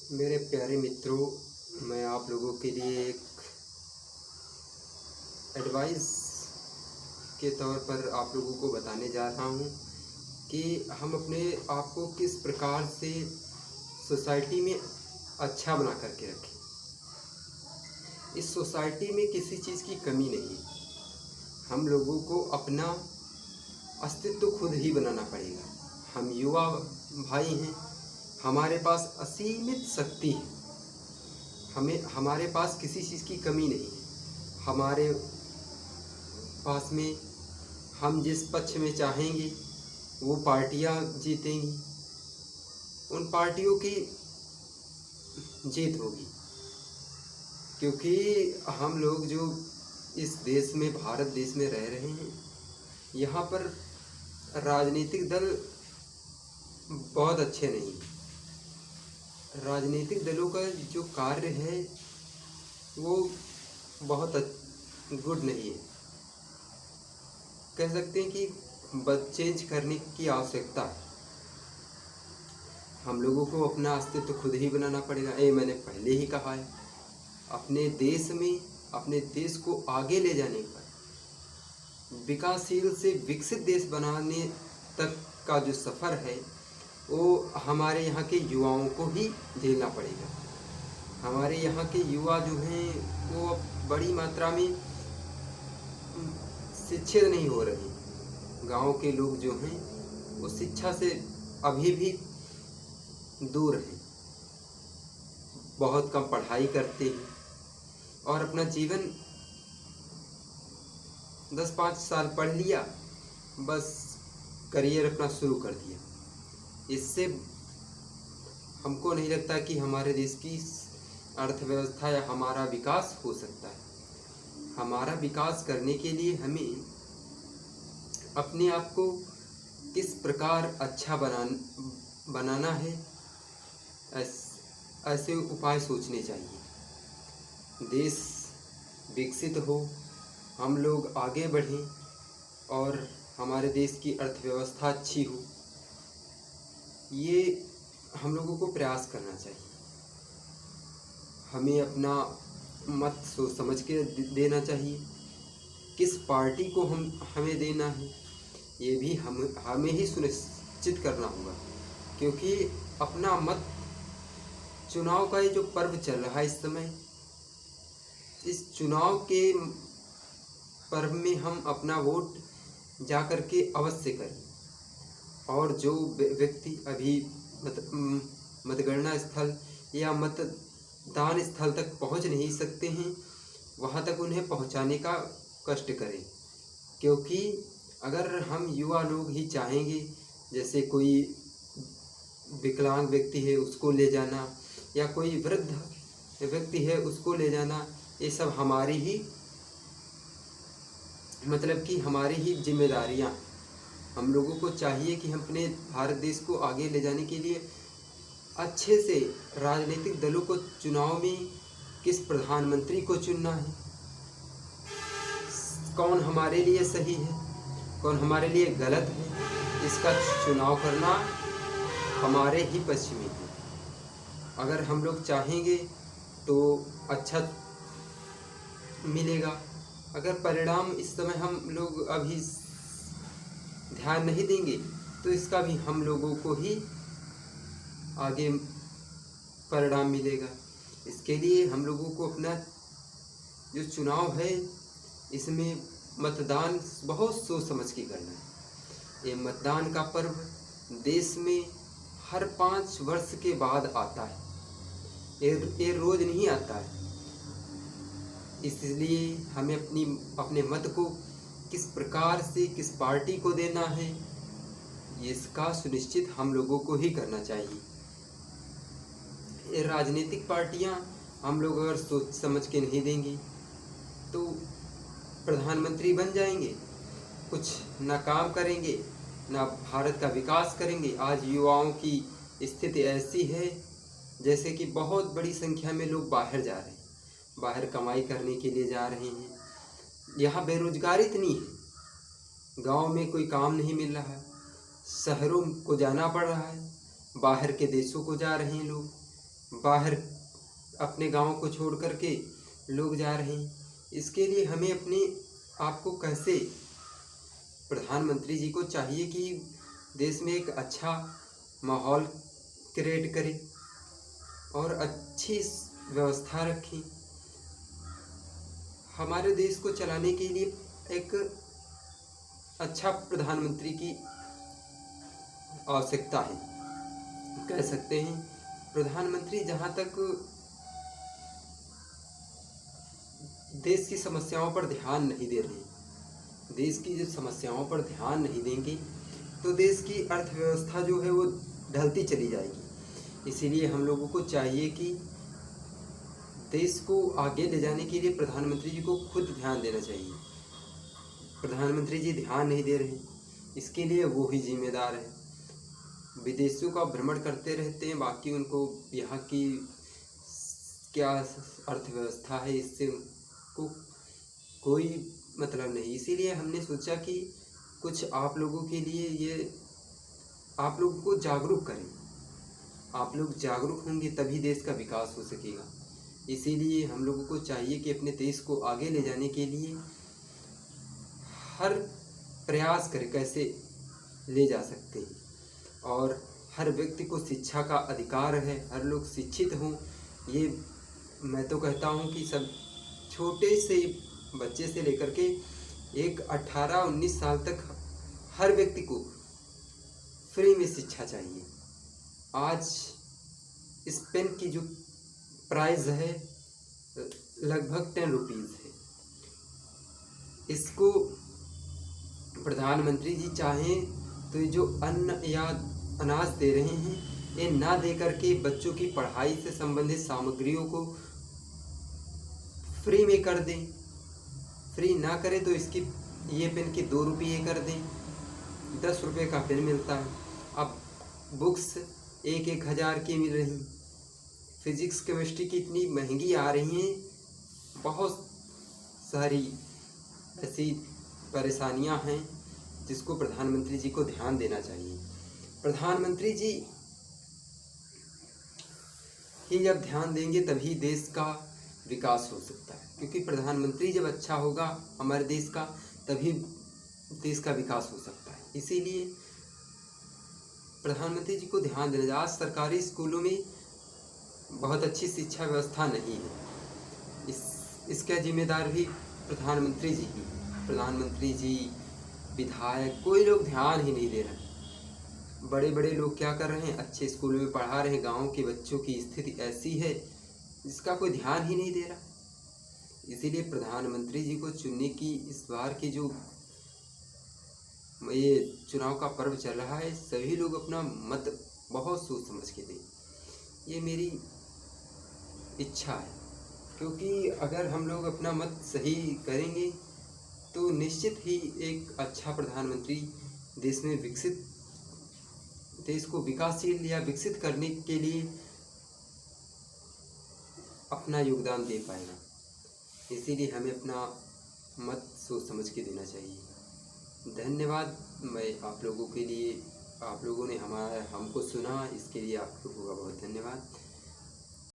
मेरे प्यारे मित्रों, मैं आप लोगों के लिए एक एडवाइस के तौर पर आप लोगों को बताने जा रहा हूँ कि हम अपने आप को किस प्रकार से सोसाइटी में अच्छा बना करके रखें। इस सोसाइटी में किसी चीज़ की कमी नहीं है। हम लोगों को अपना अस्तित्व खुद ही बनाना पड़ेगा। हम युवा भाई हैं, हमारे पास असीमित शक्ति है। हमारे पास किसी चीज़ की कमी नहीं है। हमारे पास में हम जिस पक्ष में चाहेंगे वो पार्टियां जीतेंगी, उन पार्टियों की जीत होगी। क्योंकि हम लोग जो इस देश में, भारत देश में रह रहे हैं, यहाँ पर राजनीतिक दल बहुत अच्छे नहीं। राजनीतिक दलों का जो कार्य है वो बहुत गुड नहीं है। कह सकते हैं कि चेंज करने की आवश्यकता है। हम लोगों को अपना अस्तित्व खुद ही बनाना पड़ेगा। ये मैंने पहले ही कहा है। अपने देश में, अपने देश को आगे ले जाने पर, विकासशील से विकसित देश बनाने तक का जो सफ़र है वो हमारे यहाँ के युवाओं को ही झेलना पड़ेगा। हमारे यहाँ के युवा जो हैं वो अब बड़ी मात्रा में शिक्षित नहीं हो रहे। गांव के लोग जो हैं वो शिक्षा से अभी भी दूर हैं, बहुत कम पढ़ाई करते हैं और अपना जीवन 10-5 साल पढ़ लिया, बस करियर अपना शुरू कर दिया। इससे हमको नहीं लगता कि हमारे देश की अर्थव्यवस्था या हमारा विकास हो सकता है। हमारा विकास करने के लिए हमें अपने आप को किस प्रकार अच्छा बनाना है, ऐसे उपाय सोचने चाहिए। देश विकसित हो, हम लोग आगे बढ़ें और हमारे देश की अर्थव्यवस्था अच्छी हो, ये हम लोगों को प्रयास करना चाहिए। हमें अपना मत सोच समझ के देना चाहिए। किस पार्टी को हमें देना है ये भी हमें ही सुनिश्चित करना होगा। क्योंकि अपना मत, चुनाव का ये जो पर्व चल रहा है इस समय, इस चुनाव के पर्व में हम अपना वोट जा कर के अवश्य करें। और जो व्यक्ति अभी मतगणना स्थल या मतदान स्थल तक पहुंच नहीं सकते हैं, वहां तक उन्हें पहुंचाने का कष्ट करें। क्योंकि अगर हम युवा लोग ही चाहेंगे, जैसे कोई विकलांग व्यक्ति है उसको ले जाना या कोई वृद्ध व्यक्ति है उसको ले जाना, ये सब हमारी ही हमारी ही जिम्मेदारियां। हम लोगों को चाहिए कि हम अपने भारत देश को आगे ले जाने के लिए अच्छे से राजनीतिक दलों को चुनाव में किस प्रधानमंत्री को चुनना है, कौन हमारे लिए सही है, कौन हमारे लिए गलत है, इसका चुनाव करना हमारे ही पक्ष में है। अगर हम लोग चाहेंगे तो अच्छा मिलेगा। अगर परिणाम इस समय हम लोग अभी ध्यान नहीं देंगे तो इसका भी हम लोगों को ही आगे परिणाम मिलेगा। इसके लिए हम लोगों को अपना जो चुनाव है इसमें मतदान बहुत सोच समझ के करना है। ये मतदान का पर्व देश में हर 5 वर्ष के बाद आता है। ये रोज नहीं आता है। इसलिए हमें अपने मत को किस प्रकार से किस पार्टी को देना है, इसका सुनिश्चित हम लोगों को ही करना चाहिए। ये राजनीतिक पार्टियां हम लोग अगर सोच समझ के नहीं देंगे तो प्रधानमंत्री बन जाएंगे, कुछ ना काम करेंगे ना भारत का विकास करेंगे। आज युवाओं की स्थिति ऐसी है जैसे कि बहुत बड़ी संख्या में लोग बाहर जा रहे हैं, बाहर कमाई करने के लिए जा रहे हैं। यहाँ बेरोजगारी इतनी है, गांव में कोई काम नहीं मिल रहा है, शहरों को जाना पड़ रहा है, बाहर के देशों को जा रहे हैं लोग, बाहर अपने गांव को छोड़ कर के लोग जा रहे हैं। इसके लिए हमें अपने आप को कैसे, प्रधानमंत्री जी को चाहिए कि देश में एक अच्छा माहौल क्रिएट करें और अच्छी व्यवस्था रखें। हमारे देश को चलाने के लिए एक अच्छा प्रधानमंत्री की आवश्यकता है, कह सकते हैं। प्रधानमंत्री जहाँ तक देश की समस्याओं पर ध्यान नहीं दे रहे, देश की जो समस्याओं पर ध्यान नहीं देंगे तो देश की अर्थव्यवस्था जो है वो ढलती चली जाएगी। इसीलिए हम लोगों को चाहिए कि देश को आगे ले जाने के लिए प्रधानमंत्री जी को खुद ध्यान देना चाहिए। प्रधानमंत्री जी ध्यान नहीं दे रहे, इसके लिए वो ही जिम्मेदार है। विदेशों का भ्रमण करते रहते हैं, बाकी उनको यहाँ की क्या अर्थव्यवस्था है इससे उनको कोई मतलब नहीं। इसीलिए हमने सोचा कि कुछ आप लोगों के लिए ये आप लोगों को जागरूक करें। आप लोग जागरूक होंगे तभी देश का विकास हो सकेगा। इसीलिए हम लोगों को चाहिए कि अपने देश को आगे ले जाने के लिए हर प्रयास करें कैसे ले जा सकते हैं। और हर व्यक्ति को शिक्षा का अधिकार है, हर लोग शिक्षित हों। ये मैं तो कहता हूँ कि सब छोटे से बच्चे से लेकर के एक 18-19 साल तक हर व्यक्ति को फ्री में शिक्षा चाहिए। आज इस पेन की जो प्राइस है लगभग 10 रुपीज़ है। इसको प्रधानमंत्री जी चाहें तो ये जो अन्न या अनाज दे रहे हैं ये ना दे करके बच्चों की पढ़ाई से संबंधित सामग्रियों को फ्री में कर दें। फ्री ना करें तो इसकी ये पेन के 2 रुपये कर दें, 10 रुपये का पेन मिलता है। अब बुक्स 1-1 हज़ार की मिल रही, फिजिक्स केमिस्ट्री की इतनी महंगी आ रही हैं। बहुत सारी ऐसी परेशानियां हैं जिसको प्रधानमंत्री जी को ध्यान देना चाहिए। प्रधानमंत्री जी ही जब ध्यान देंगे तभी देश का विकास हो सकता है, क्योंकि प्रधानमंत्री जब अच्छा होगा हमारे देश का तभी देश का विकास हो सकता है। इसीलिए प्रधानमंत्री जी को ध्यान देना चाहिए। आज सरकारी स्कूलों में बहुत अच्छी शिक्षा व्यवस्था नहीं है, इसका जिम्मेदार भी प्रधानमंत्री जी ही। प्रधानमंत्री जी, विधायक, कोई लोग ध्यान ही नहीं दे रहे। बड़े बड़े लोग क्या कर रहे हैं, अच्छे स्कूलों में पढ़ा रहे हैं, गाँव के बच्चों की स्थिति ऐसी है जिसका कोई ध्यान ही नहीं दे रहा। इसीलिए प्रधानमंत्री जी को चुनने की इस बार की जो ये चुनाव का पर्व चल रहा है, सभी लोग अपना मत बहुत सोच समझ के दें, ये मेरी इच्छा है। क्योंकि अगर हम लोग अपना मत सही करेंगे तो निश्चित ही एक अच्छा प्रधानमंत्री देश में देश को विकासशील या विकसित करने के लिए अपना योगदान दे पाएगा। इसीलिए हमें अपना मत सोच समझ के देना चाहिए। धन्यवाद। मैं आप लोगों के लिए, आप लोगों ने हमको सुना, इसके लिए आप लोगों का बहुत धन्यवाद।